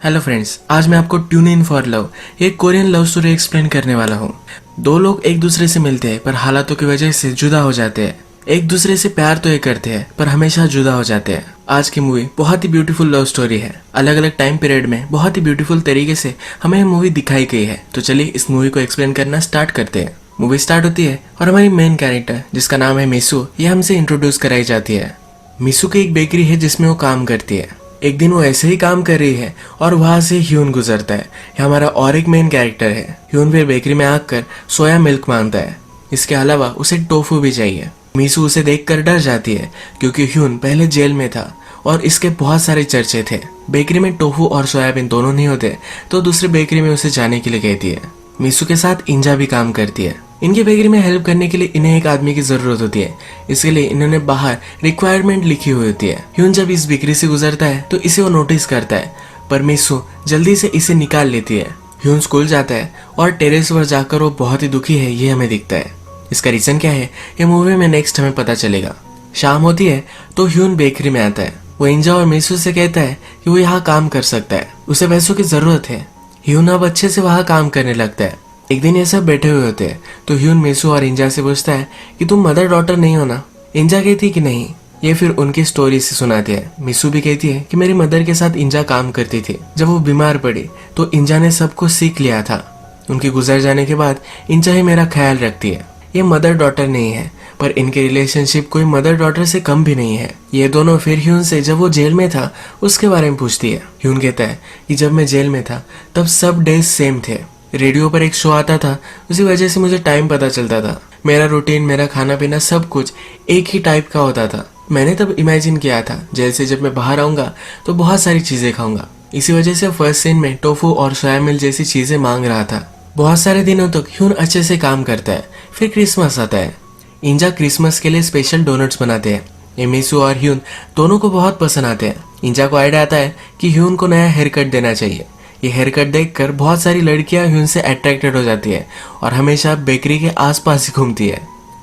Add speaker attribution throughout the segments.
Speaker 1: Hello friends, आज मैं आपको ट्यून इन फॉर लव एक कोरियन लव स्टोरी एक्सप्लेन करने वाला हूँ। दो लोग एक दूसरे से मिलते हैं पर हालातों की वजह से जुदा हो जाते हैं। एक दूसरे से प्यार तो ये करते हैं पर हमेशा जुदा हो जाते हैं। आज की मूवी बहुत ही ब्यूटीफुल लव स्टोरी है। अलग अलग टाइम पीरियड में बहुत ही ब्यूटीफुल तरीके से हमें मूवी दिखाई गई है। तो चलिए इस मूवी को एक्सप्लेन करना स्टार्ट करते हैं। मूवी स्टार्ट होती है और हमारी मेन कैरेक्टर जिसका नाम है मिसू, ये हमसे इंट्रोड्यूस कराई जाती है। मिसू की एक बेकरी है जिसमें वो काम करती है। एक दिन वो ऐसे ही काम कर रही है और वहां से ह्यून गुजरता है। ये हमारा और एक मेन कैरेक्टर है। ह्यून फिर बेकरी में आकर सोया मिल्क मांगता है। इसके अलावा उसे टोफू भी चाहिए। मिसू उसे देखकर डर जाती है क्योंकि ह्यून पहले जेल में था और इसके बहुत सारे चर्चे थे। बेकरी में टोफू और सोयाबीन दोनों नहीं होते तो दूसरी बेकरी में उसे जाने के लिए कहती है। मिसू के साथ इंजा भी काम करती है। इनकी बेकरी में हेल्प करने के लिए इन्हें एक आदमी की जरूरत होती है, इसके लिए इन्होंने बाहर रिक्वायरमेंट लिखी हुई होती है। ह्यून जब इस बेकरी से गुजरता है तो इसे वो नोटिस करता है पर मिसू जल्दी से इसे निकाल लेती है। ह्यून स्कूल जाता है और टेरेस पर जाकर वो बहुत ही दुखी है, ये हमें दिखता है। इसका रीजन क्या है ये मूवी में नेक्स्ट हमें पता चलेगा। शाम होती है तो ह्यून बेकरी में आता है। वो इंजा और मिसू से कहता है कि वो यहाँ काम कर सकता है, उसे पैसों की जरूरत है। ह्यून अब अच्छे से वहाँ काम करने लगता है। एक दिन ये सब बैठे हुए होते हैं तो ह्यून मिसू और इंजा से पूछता है कि तुम मदर डॉटर नहीं हो ना। इंजा कहती कि नहीं। ये फिर उनकी स्टोरी से सुनाती है। मिसू भी कहती है कि मेरी मदर के साथ इंजा काम करती थी। जब वो बीमार पड़ी तो इंजा ने सब कुछ सीख लिया था। उनके गुजर जाने के बाद इंजा ही मेरा ख्याल रखती है। ये मदर डॉटर नहीं है पर इनके रिलेशनशिप कोई मदर डॉटर से कम भी नहीं है। ये दोनों फिर ह्यून से जब वो जेल में था उसके बारे में पूछती है। ह्यून कहता है कि जब मैं जेल में था तब सब डेज सेम थे। रेडियो पर एक शो आता था, उसी वजह से मुझे टाइम पता चलता था। मेरा रूटीन, मेरा खाना पीना सब कुछ एक ही टाइप का होता था। मैंने तब इमेजिन किया था जेल से जब मैं बाहर आऊंगा तो बहुत सारी चीजें खाऊंगा। इसी वजह से फर्स्ट सीन में टोफू और सोया मिल्क जैसी चीजें मांग रहा था। बहुत सारे दिनों तक ह्यून अच्छे से काम करता है। फिर क्रिसमस आता है। इंजा क्रिसमस के लिए स्पेशल डोनट्स बनाते हैं। ये मिसू और ह्यून दोनों को बहुत पसंद आते हैं। इंजा को आइडिया आता है कि ह्यून को नया हेयर कट देना चाहिए। ये हेयर कट देखकर बहुत सारी लड़कियां ह्यून से अट्रैक्टेड हो जाती है और हमेशा बेकरी के आसपास ही घूमती है।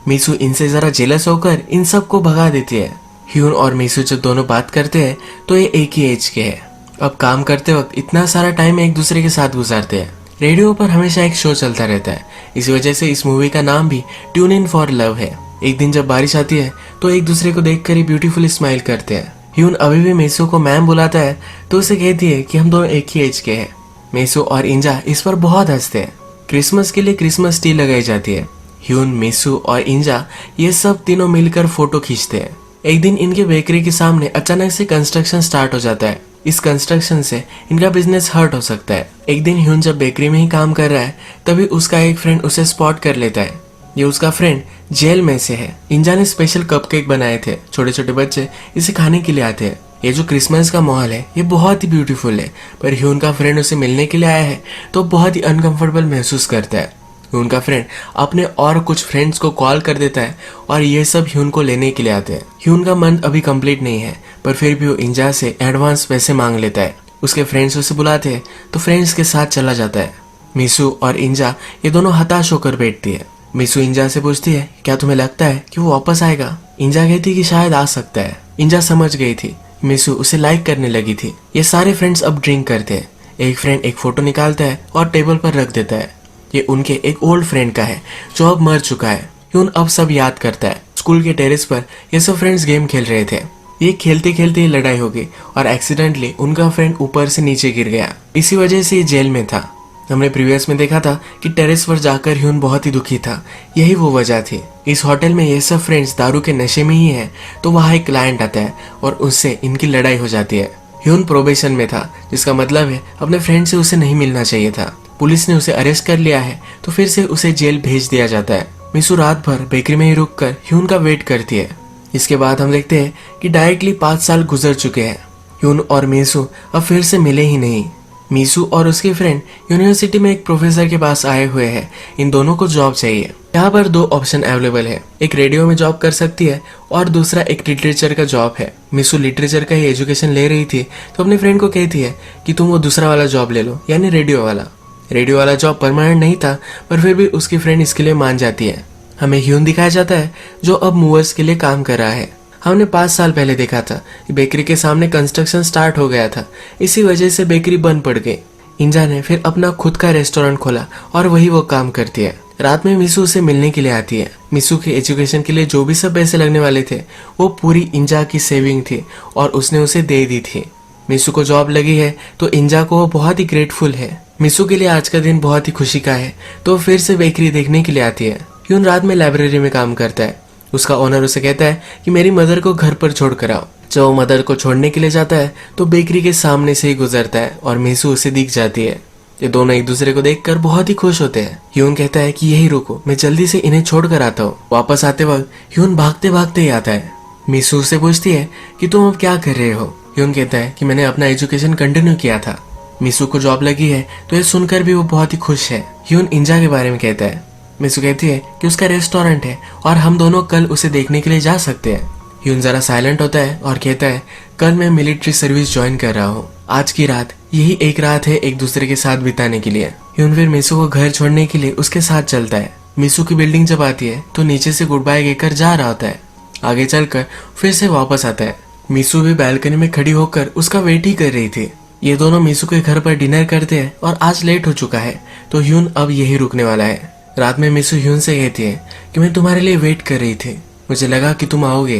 Speaker 1: मिसू इनसे जरा जेलस होकर इन सब को भगा देती है। ह्यून और मिसू जब दोनों बात करते हैं तो ये एक ही एज के हैं। अब काम करते वक्त इतना सारा टाइम एक दूसरे के साथ गुजारते हैं। रेडियो पर हमेशा एक शो चलता रहता है, इसी वजह से इस मूवी का नाम भी ट्यून इन फॉर लव है। एक दिन जब बारिश आती है तो एक दूसरे को देखकर ही ब्यूटीफुल स्माइल करते हैं। ह्यून अभी भी मिसू को मैम बुलाता है तो उसे कहती है कि हम दोनों एक ही एज के हैं। मिसू और इंजा इस पर बहुत हंसते हैं। क्रिसमस के लिए क्रिसमस ट्री लगाई जाती है। ह्यून, मिसू और इंजा ये सब तीनों मिलकर फोटो खींचते हैं। एक दिन इनके बेकरी के सामने अचानक से कंस्ट्रक्शन स्टार्ट हो जाता है। इस कंस्ट्रक्शन से इनका बिजनेस हर्ट हो सकता है। एक दिन ह्यून जब बेकरी में ही काम कर रहा है तभी उसका एक फ्रेंड उसे स्पॉट कर लेता है। ये उसका फ्रेंड जेल में से है। इंजा ने स्पेशल कपकेक बनाए थे। छोटे छोटे बच्चे इसे खाने के लिए आते हैं। ये जो क्रिसमस का माहौल है ये बहुत ही ब्यूटीफुल है पर ह्यून का फ्रेंड उसे मिलने के लिए आया है तो बहुत ही अनकंफर्टेबल महसूस करता है। ह्यून का फ्रेंड अपने और कुछ फ्रेंड्स को कॉल कर देता है और ये सब ह्यून को लेने के लिए आते हैं। ह्यून का मंथ अभी कंप्लीट नहीं है पर फिर भी वो इंजा से एडवांस पैसे मांग लेता है। उसके फ्रेंड्स उसे बुलाते हैं तो फ्रेंड्स के साथ चला जाता है। मिसू और इंजा ये दोनों हताश होकर बैठती है। मिसू इंजा से पूछती है क्या तुम्हें लगता है कि वो वापस आएगा। इंजा कहती कि शायद आ सकता है। इंजा समझ गई थी मिसू उसे लाइक करने लगी थी। ये सारे फ्रेंड्स अब ड्रिंक करते हैं। एक फ्रेंड एक फोटो निकालता है और टेबल पर रख देता है। ये उनके एक ओल्ड फ्रेंड का है जो अब मर चुका है। ह्यून अब सब याद करता है। स्कूल के टेरेस पर ये सब फ्रेंड्स गेम खेल रहे थे। ये खेलते खेलते ही लड़ाई हो गई और एक्सीडेंटली उनका फ्रेंड ऊपर से नीचे गिर गया। इसी वजह से ये जेल में था। हमने प्रीवियस में देखा था कि टेरेस पर जाकर ह्यून बहुत ही दुखी था, यही वो वजह थी। इस होटल में ये सब फ्रेंड्स दारू के नशे में ही है तो वहाँ एक क्लाइंट आता है और उससे इनकी लड़ाई हो जाती है। ह्यून प्रोबेशन में था जिसका मतलब है अपने फ्रेंड से उसे नहीं मिलना चाहिए था। पुलिस ने उसे अरेस्ट कर लिया है तो फिर से उसे जेल भेज दिया जाता है। मिसू रात भर बेकरी में ही रुक कर ह्यून का वेट करती है। इसके बाद हम देखते हैं कि डायरेक्टली 5 साल गुजर चुके हैं। ह्यून और मिसू अब फिर से मिले ही नहीं। मिसू और उसके फ्रेंड यूनिवर्सिटी में एक प्रोफेसर के पास आए हुए हैं। इन दोनों को जॉब चाहिए। यहाँ पर 2 ऑप्शन अवेलेबल है, एक रेडियो में जॉब कर सकती है और दूसरा एक लिटरेचर का जॉब है। मिसू लिटरेचर का ही एजुकेशन ले रही थी तो अपने फ्रेंड को कहती है कि तुम वो दूसरा वाला जॉब ले लो, यानी रेडियो वाला। रेडियो वाला जॉब परमानेंट नहीं था पर फिर भी उसकी फ्रेंड इसके लिए मान जाती है। हमें ह्यून दिखाया जाता है जो अब मूवर्स के लिए काम कर रहा है। हमने 5 साल पहले देखा था कि बेकरी के सामने कंस्ट्रक्शन स्टार्ट हो गया था, इसी वजह से बेकरी बंद पड़ गई। इंजा ने फिर अपना खुद का रेस्टोरेंट खोला और वही वो काम करती है। रात में मिसू उसे मिलने के लिए आती है। मिसू के एजुकेशन के लिए जो भी सब पैसे लगने वाले थे वो पूरी इंजा की सेविंग थी और उसने उसे दे दी थी। मिसू को जॉब लगी है तो इंजा को वो बहुत ही ग्रेटफुल है। मिसू के लिए आज का दिन बहुत ही खुशी का है तो फिर से बेकरी देखने के लिए आती है। ह्यून रात में लाइब्रेरी में काम करता है। उसका ओनर उसे कहता है कि मेरी मदर को घर पर छोड़ कर आओ। जब वो मदर को छोड़ने के लिए जाता है तो बेकरी के सामने से ही गुजरता है और मिसू उसे दिख जाती है। ये दोनों एक दूसरे को देखकर बहुत ही खुश होते हैं। ह्यून कहता है कि यही रुको, मैं जल्दी से इन्हें छोड़ कर आता हूँ। वापस आते वक्त ह्यून भागते भागते ही आता है। मिसू से पूछती है कि तुम अब क्या कर रहे हो। ह्यून कहता है कि मैंने अपना एजुकेशन कंटिन्यू किया था। मिसू को जॉब लगी है तो ये सुनकर भी वो बहुत ही खुश है। ह्यून इंजा के बारे में कहता है। मिसू कहती है कि उसका रेस्टोरेंट है और हम दोनों कल उसे देखने के लिए जा सकते हैं। ह्यून जरा साइलेंट होता है और कहता है कल मैं मिलिट्री सर्विस ज्वाइन कर रहा हूँ। आज की रात यही एक रात है एक दूसरे के साथ बिताने के लिए। ह्यून फिर मिसू को घर छोड़ने के लिए उसके साथ चलता है। मिसू की बिल्डिंग जब आती है तो नीचे से गुड बाय कहकर जा रहा होता है। आगे चलकर फिर से वापस आता है। मिसू भी बैल्कनी में खड़ी होकर उसका वेट ही कर रही थी। ये दोनों मिसू के घर पर डिनर करते हैं और आज लेट हो चुका है तो ह्यून अब यही रुकने वाला है। रात में मिसू ह्यून से कहती है कि मैं तुम्हारे लिए वेट कर रही थी, मुझे लगा कि तुम आओगे।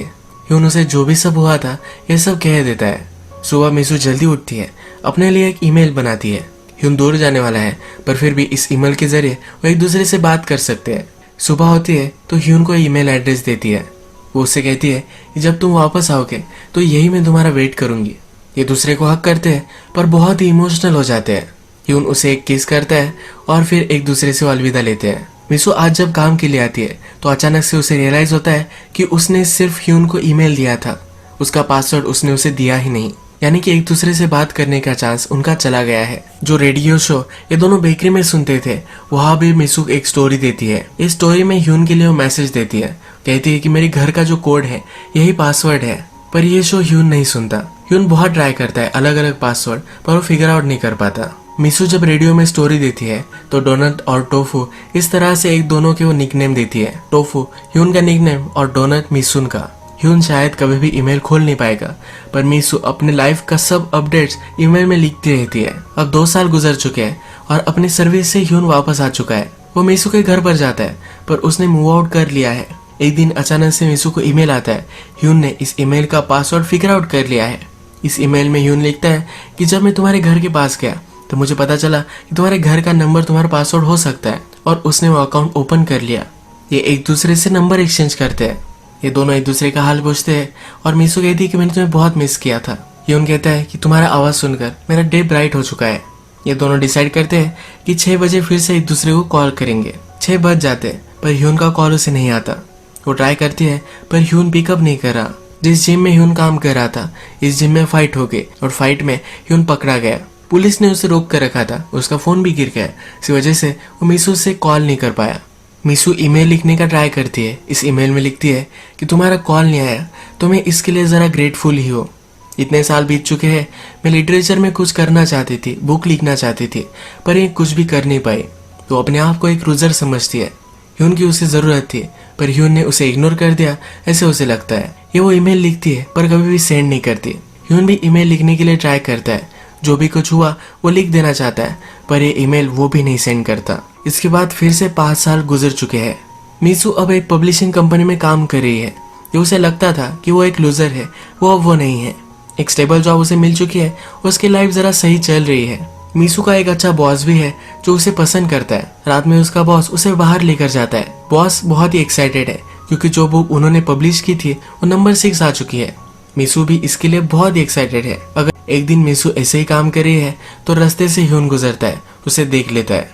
Speaker 1: ह्यून उसे जो भी सब हुआ था ये सब कह देता है। सुबह मिसू जल्दी उठती है, अपने लिए एक ईमेल बनाती है। ह्यून दूर जाने वाला है पर फिर भी इस ईमेल के जरिए वो एक दूसरे से बात कर सकते हैं। सुबह होती है तो ह्यून को ईमेल एड्रेस देती है। वो उससे कहती है कि जब तुम वापस आओगे तो यही मैं तुम्हारा वेट करूंगी। ये दूसरे को हक करते हैं पर बहुत ही इमोशनल हो जाते हैं। ह्यून उसे एक किस करता है और फिर एक दूसरे से अलविदा लेते हैं। मिसू आज जब काम के लिए आती है तो अचानक से उसे रियलाइज होता है कि उसने सिर्फ ह्यून को ईमेल दिया था, उसका पासवर्ड उसने उसे दिया ही नहीं। यानी कि एक दूसरे से बात करने का चांस उनका चला गया है। जो रेडियो शो ये दोनों बेकरी में सुनते थे वहां भी मिसू एक स्टोरी देती है। इस स्टोरी में ह्यून के लिए वो मैसेज देती है, कहती है कि मेरे घर का जो कोड है यही पासवर्ड है। पर ये शो ह्यून नहीं सुनता। ह्यून बहुत ट्राई करता है अलग अलग पासवर्ड पर वो फिगर आउट नहीं कर पाता। मिसू जब रेडियो में स्टोरी देती है तो डोनट और टोफू इस तरह से एक दोनों के वो निकनेम देती है। टोफू ह्यून का निकनेम और डोनट मिसुन का। ह्यून शायद कभी भी ईमेल खोल नहीं पाएगा पर मिसू अपने लाइफ का सब अपडेट्स ईमेल में लिखती रहती है। अब 2 साल गुजर चुके हैं और अपनी सर्विस से ह्यून वापस आ चुका है। वो मिसू के घर पर जाता है पर उसने मूव आउट कर लिया है। एक दिन अचानक से मिसू को ईमेल आता है। ह्यून ने इस ईमेल का पासवर्ड फिगर आउट कर लिया है। इस ईमेल में ह्यून लिखता है कि जब मैं तुम्हारे घर के पास गया तो मुझे पता चला कि तुम्हारे घर का नंबर तुम्हारा पासवर्ड हो सकता है और उसने वो अकाउंट ओपन कर लिया। ये एक दूसरे से नंबर एक्सचेंज करते हैं। ये दोनों एक दूसरे का हाल पूछते हैं और मिसू कहती है कि मैंने तुम्हें बहुत मिस किया था। ह्यून कहता है कि तुम्हारा आवाज सुनकर मेरा डे ब्राइट हो चुका है। ये दोनों डिसाइड करते हैं कि 6 बजे फिर से एक दूसरे को कॉल करेंगे। 6 बज जाते पर ह्यून का कॉल उसे नहीं आता। वो ट्राई करती है पर ह्यून पिकअप नहीं कर रहा। जिस जिम में ह्यून काम कर रहा था इस जिम में फाइट हो गई और फाइट में ह्यून पकड़ा गया। पुलिस ने उसे रोक कर रखा था, उसका फोन भी गिर गया। इस वजह से वो मिसू से कॉल नहीं कर पाया। मिसू ईमेल लिखने का ट्राई करती है। इस ईमेल में लिखती है कि तुम्हारा कॉल नहीं आया तो मैं इसके लिए जरा ग्रेटफुल ही हो। इतने साल बीत चुके हैं, मैं लिटरेचर में कुछ करना चाहती थी, बुक लिखना चाहती थी पर ये कुछ भी कर नहीं पाई। तो अपने आप को एक लूजर समझती है। ह्यून की उसे जरूरत थी पर ह्यून ने उसे इग्नोर कर दिया, ऐसे उसे लगता है। ये वो ईमेल लिखती है पर कभी भी सेंड नहीं करती। ह्यून भी ईमेल लिखने के लिए ट्राई करता है, जो भी कुछ हुआ वो लिख देना चाहता है पर ये ईमेल वो भी नहीं सेंड करता। इसके बाद फिर से 5 साल गुजर चुके हैं। मिसू अब एक पब्लिशिंग कंपनी में काम कर रही है। ये उसे लगता था कि वो एक लूजर है, वो अब वो नहीं है। एक स्टेबल जॉब उसे मिल चुकी है, उसकी लाइफ जरा सही चल रही है। मिसू का एक अच्छा बॉस भी है जो उसे पसंद करता है। रात में उसका बॉस उसे बाहर लेकर जाता है। बॉस बहुत ही एक्साइटेड है क्योंकि जो बुक उन्होंने पब्लिश की थी वो नंबर 6 आ चुकी है। मिसू भी इसके लिए बहुत ही एक्साइटेड है। अगर एक दिन मिसू ऐसे ही काम कर रही है तो रास्ते से ह्यून गुजरता है, उसे देख लेता है।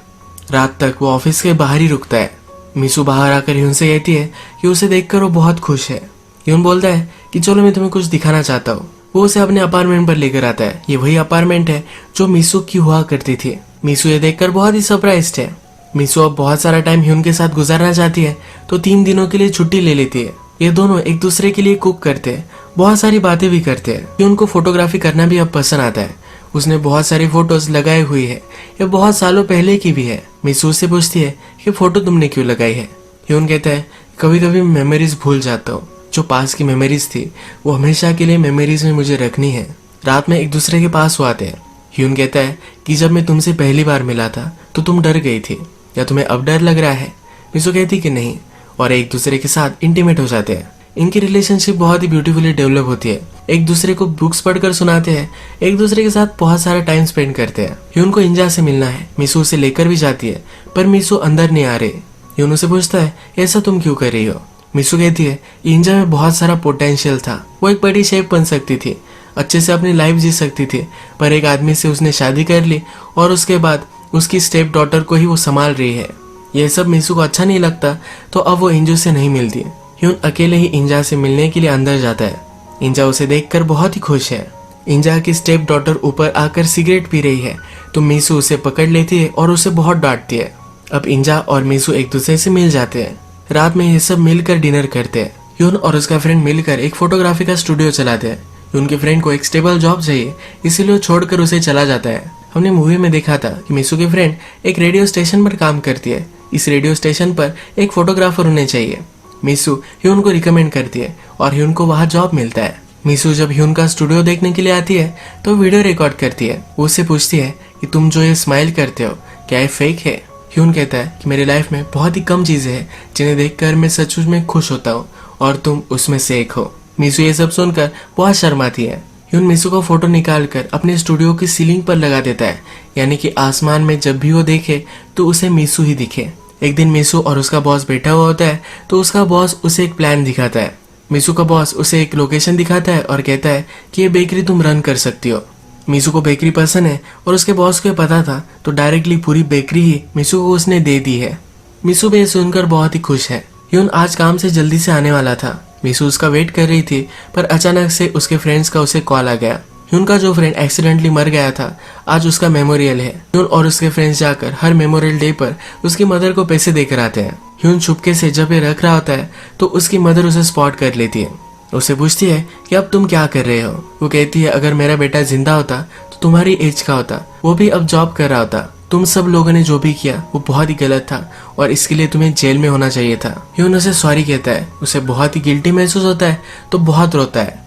Speaker 1: रात तक वो ऑफिस के बाहर ही रुकता है। मिसू बाहर आकर ह्यून से कहती है कि उसे देखकर वो बहुत खुश है। ह्यून बोलता है कि चलो मैं तुम्हें कुछ दिखाना चाहता हूँ। वो उसे अपने अपार्टमेंट पर लेकर आता है। ये वही अपार्टमेंट है जो मिसू की हुआ करती थी। मिसू ये देखकर बहुत ही सरप्राइज्ड है। मिसू अब बहुत सारा टाइम ह्यून के साथ गुजारना चाहती है तो 3 दिनों के लिए छुट्टी ले लेती है। ये दोनों एक दूसरे के लिए कुक करते हैं, बहुत सारी बातें भी करते हैं। ह्यून को फोटोग्राफी करना भी अब पसंद आता है। उसने बहुत सारी फोटोज लगाई हुई है, ये बहुत सालों पहले की भी है। मिसू से पूछती है कि फोटो तुमने क्यों लगाई है। ह्यून कहता है कभी कभी मेमोरीज भूल जाता हूँ। जो पास की मेमोरीज थी वो हमेशा के लिए मेमोरीज में मुझे रखनी है। रात में एक दूसरे के पास वो आते हैं। ह्यून कहता है कि जब मैं तुमसे पहली बार मिला था तो तुम डर गई थी, या तुम्हें अब डर लग रहा है? मिसू कहती कि नहीं, और एक दूसरे के साथ इंटीमेट हो जाते हैं। इनकी रिलेशनशिप बहुत ही ब्यूटीफुली डेवलप होती है। एक दूसरे को बुक्स पढ़कर सुनाते हैं, एक दूसरे के साथ बहुत सारा टाइम स्पेंड करते हैं। ह्यून को इंजा से मिलना है, मिसू उसे लेकर भी जाती है, पर मिसू अंदर नहीं आ रही। ह्यून उसे पूछता है ऐसा तुम क्यों कर रही हो? मिसू कहती है इंजा में बहुत सारा पोटेंशियल था, वो एक बड़ी शेफ बन सकती थी, अच्छे से अपनी लाइफ जी सकती थी, पर एक आदमी से उसने शादी कर ली और उसके बाद उसकी स्टेप डॉटर को ही वो संभाल रही है। यह सब मिसू को अच्छा नहीं लगता, तो अब वो इंजू से नहीं मिलती। ह्यून अकेले ही इंजा से मिलने के लिए अंदर जाता है। इंजा उसे देखकर बहुत ही खुश है। इंजा की स्टेप डॉटर ऊपर आकर सिगरेट पी रही है, तो मिसू उसे पकड़ लेती है और उसे बहुत डांटती है। अब इंजा और मिसू एक दूसरे से मिल जाते हैं। रात में ये सब मिलकर डिनर करते हैं। ह्यून और उसका फ्रेंड मिलकर एक फोटोग्राफी का स्टूडियो चलाते हैं। ह्यून के फ्रेंड को एक स्टेबल जॉब चाहिए, इसीलिए वो छोड़कर उसे चला जाता है। हमने मूवी में देखा था कि मिसू की फ्रेंड एक रेडियो स्टेशन पर काम करती है। इस रेडियो स्टेशन पर एक फोटोग्राफर होने चाहिए। मिसू ह्यून को रिकमेंड करती है और ह्यून को वहाँ जॉब मिलता है। मिसू जब ह्यून का स्टूडियो देखने के लिए आती है तो वीडियो रिकॉर्ड करती है। वो उससे पूछती है कि तुम जो ये स्माइल करते हो क्या ये फेक है? ह्यून कहता है कि मेरी लाइफ में बहुत ही कम चीजें हैं जिन्हें देखकर मैं सचमुच में खुश होता हूँ, और तुम उसमें से एक हो। मिसू ये सब सुनकर बहुत शर्माती है। ह्यून मिसू का फोटो निकालकर अपने स्टूडियो की सीलिंग पर लगा देता है, यानी कि आसमान में जब भी वो देखे तो उसे मिसू ही दिखे। एक दिन मिसू और उसका बॉस बैठा हुआ होता है, तो उसका बॉस उसे एक प्लान दिखाता है। मिसू का बॉस उसे एक लोकेशन दिखाता है और कहता है कि ये बेकरी तुम रन कर सकती हो। मिसू को बेकरी पसंद है और उसके बॉस को पता था, तो डायरेक्टली पूरी बेकरी ही मिसू को उसने दे दी है। मिसू भी सुनकर बहुत ही खुश है। ह्यून आज काम से जल्दी से आने वाला था। मिसू उसका वेट कर रही थी, पर अचानक से उसके फ्रेंड्स का उसे कॉल आ गया। ह्यून का जो फ्रेंड एक्सीडेंटली मर गया था, आज उसका मेमोरियल है। ह्यून और उसके फ्रेंड्स जाकर हर मेमोरियल डे पर उसकी मदर को पैसे देकर आते हैं। ह्यून छुपके से जब ये रख रहा होता है तो उसकी मदर उसे स्पॉट कर लेती है। उसे पूछती है कि अब तुम क्या कर रहे हो? वो कहती है अगर मेरा बेटा जिंदा होता तो तुम्हारी एज का होता, वो भी अब जॉब कर रहा होता। तुम सब लोगों ने जो भी किया वो बहुत ही गलत था और इसके लिए तुम्हें जेल में होना चाहिए था। ह्यून उसे सॉरी कहता है। उसे बहुत ही गिल्टी महसूस होता है, तो बहुत रोता है।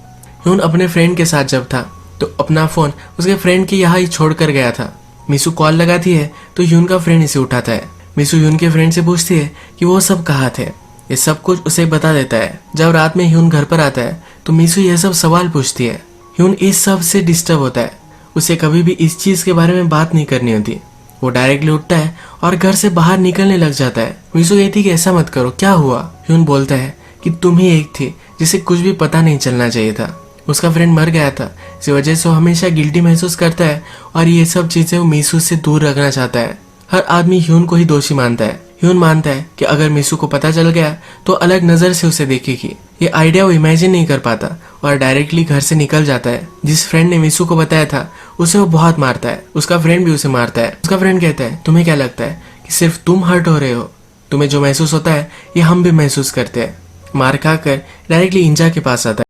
Speaker 1: ह्यून अपने फ्रेंड के साथ जब था तो अपना फोन उसके फ्रेंड के यहाँ ही छोड़ कर गया था। मिसू कॉल लगाती है तो ह्यून का फ्रेंड इसे उठाता है। मिसू ह्यून के फ्रेंड से पूछती है कि वो सब कहाँ थे। ये सब कुछ उसे बता देता है। जब रात में ह्यून घर पर आता है तो मिसू ये सब सवाल पूछती है। ह्यून इस सब से डिस्टर्ब होता है। उसे कभी भी इस चीज के बारे में बात नहीं करनी होती। वो डायरेक्टली उठता है और घर से बाहर निकलने लग जाता है। मिसू कहती कि ऐसा मत करो, क्या हुआ? ह्यून बोलता है कि तुम ही एक थी जिसे कुछ भी पता नहीं चलना चाहिए था। उसका फ्रेंड मर गया था, इस वजह से वो हमेशा गिल्टी महसूस करता है और ये सब चीजें वो मिसू से दूर रखना चाहता है। हर आदमी ह्यून को ही दोषी मानता है। ह्यून मानता है कि अगर मिसू को पता चल गया तो अलग नजर से उसे देखेगी। ये आइडिया वो इमेजिन नहीं कर पाता और डायरेक्टली घर से निकल जाता है। जिस फ्रेंड ने मिसू को बताया था उसे वो बहुत मारता है। उसका फ्रेंड भी उसे मारता है। उसका फ्रेंड कहता है तुम्हें क्या लगता है कि सिर्फ तुम हर्ट हो रहे हो? तुम्हें जो महसूस होता है ये हम भी महसूस करते हैं। मार खाकर डायरेक्टली इंजा के पास आता है।